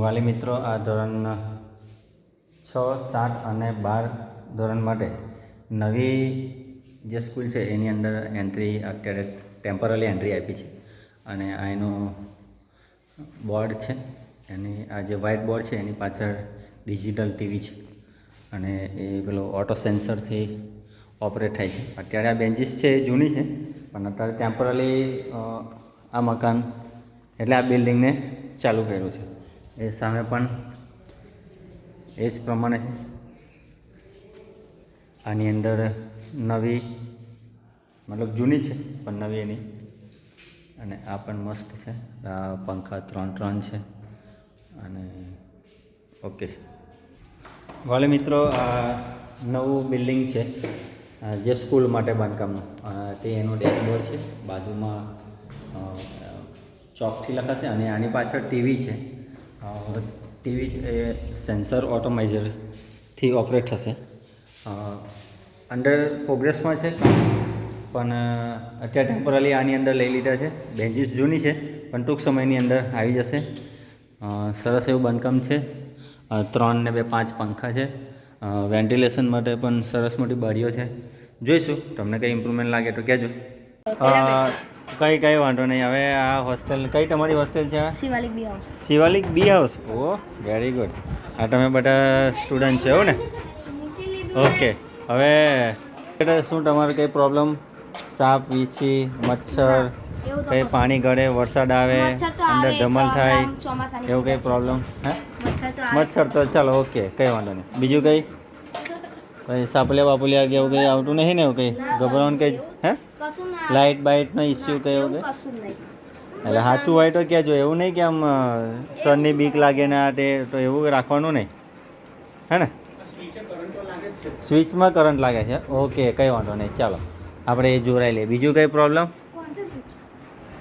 વાલી મિત્રો, આ ધોરણ 6, 7 અને 12 ધોરણ માટે નવી જે સ્કૂલ છે એની અંદર એન્ટ્રી અત્યારે ટેમ્પરરી એન્ટ્રી આપી છે. અને આ એનું બોર્ડ છે, એની આ જે વ્હાઇટ બોર્ડ છે એની પાછળ ડિજિટલ ટીવી છે અને એ પેલો ઓટો સેન્સરથી ઓપરેટ થાય છે. અત્યારે આ બેન્ચીસ છે એ જૂની છે, પણ અત્યારે ટેમ્પરરી આ મકાન એટલે આ બિલ્ડિંગને ચાલુ કર્યું છે. એ સામે પણ એ જ પ્રમાણે છે. આની અંદર નવી મતલબ જૂની છે પણ નવી એની, અને આ પણ મસ્ત છે. આ પંખા 3 છે અને ઓકે છે. વાલે મિત્રો, આ નવું બિલ્ડિંગ છે જે સ્કૂલ માટે બાંધકામનું, તે એનું ડેશબોર્ડ છે. બાજુમાં ચોકથી લખાશે અને આની પાછળ ટીવી છે. ટીવી એ સેન્સર ઓટોમાઇઝરથી ઓપરેટ થશે. અંડર પ્રોગ્રેસમાં છે, પણ અત્યારે ટેમ્પરરી આની અંદર લઈ લીધા છે. બેન્ચીસ જૂની છે પણ ટૂંક સમયની અંદર આવી જશે. સરસ એવું બાંધકામ છે. 3 ને 2 5 પંખા છે. વેન્ટિલેશન માટે પણ સરસ મોટી બારીઓ છે. જોઈશું, તમને કંઈ ઇમ્પ્રુવમેન્ટ લાગે તો કહેજો. કઈ વાંધો નહીં. હવે આ હોસ્ટેલ કઈ તમારી હોસ્ટેલ છે? શિવાલિક બી હાઉસ. શિવાલિક બી હાઉસ. ઓ વેરી ગુડ. આ તમે બધા સ્ટુડન્ટ છો એવું ને? ઓકે. હવે શું તમારે કંઈ પ્રોબ્લેમ? સાપ, વીછી, મચ્છર, કંઈ પાણી ગળે, વરસાદ આવે, અંદર ધમલ થાય, એવું કંઈ પ્રોબ્લેમ? હે, મચ્છર તો ચાલો ઓકે, કંઈ વાંધો નહીં. બીજું કંઈ સાપલિયા બાપલિયા કે એવું કંઈ આવતું નહીં ને? એવું કંઈ ગભરાવાનું કંઈ? હે, લાઇટ બાઇટનો ઇસ્યુ કંઈ એવું કંઈ? એટલે સાચું હોય તો કહેજો. એવું નહીં કે આમ સરની બીક લાગે ને આ તે, તો એવું રાખવાનું નહીં, હે ને? સ્વિચમાં કરંટ લાગે છે. ઓકે, કંઈ વાંધો નહીં. ચાલો આપણે એ જોડાઈ લઈએ. બીજું કંઈ પ્રોબ્લેમ?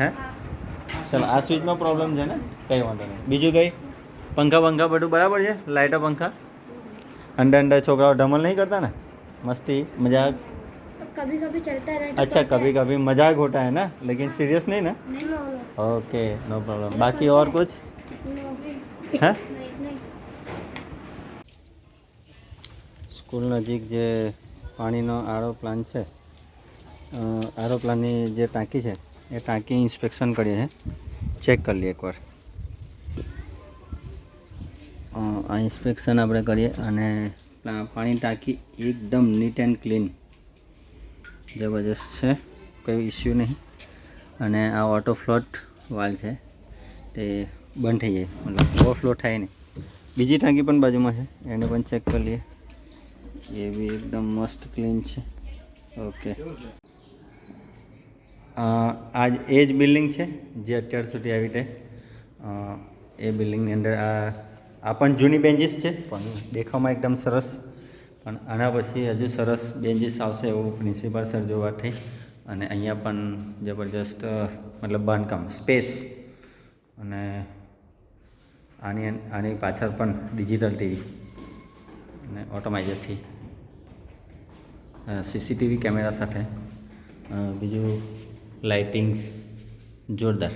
હે, ચાલો આ સ્વિચમાં પ્રોબ્લેમ છે ને? કંઈ વાંધો નહીં. બીજું કંઈ? પંખા બધું બરાબર છે? લાઇટો પંખા અંદર છોકરાઓ ધમલ નહીં કરતા ને? મસ્તી મજાક कभी कभी चलता रहता. अच्छा, कभी कभी मजाक होता है ना, लेकिन सीरियस नहीं ना? Okay, no problem. बाकी और कुछ है? સ્કૂલ નજીક જે પાણીનો આરો પ્લાન્ટ છે, આરો પ્લાન્ટની જે ટાંકી છે એ ટાંકી ઇન્સ્પેક્શન કરીએ છીએ. ચેક કરી લઈએ એકવાર. આ ઇન્સ્પેક્શન આપણે કરીએ અને પાણી ટાંકી એકદમ નીટ એન્ડ ક્લીન જબરજસ્ત છે, કોઈ ઇસ્યુ નહીં. અને આ ઓટો ફ્લોટ વાલ છે તે બંધ થઈ જાય, મતલબ ઓવરફ્લો થાય નહીં. બીજી ટાંકી પણ બાજુમાં છે, એને પણ ચેક કરી લઈએ. એ બી એકદમ મસ્ત ક્લીન છે. ઓકે, આ એ જ બિલ્ડિંગ છે જે અત્યાર સુધી આવી તે એ બિલ્ડિંગની અંદર આ પણ જૂની બેન્ચીસ છે, પણ દેખાવમાં એકદમ સરસ. પણ આના પછી હજુ સરસ બેન્ચીસ આવશે એવું પ્રિન્સિપાલ સર જો વાત થઈ. અને અહીંયા પણ જબરજસ્ત મતલબ બાંધકામ સ્પેસ. અને આની પાછળ પણ ડિજિટલ ટીવી અને ઓટોમાઇઝરથી CCTV કેમેરા સાથે બીજું લાઇટિંગ્સ જોરદાર.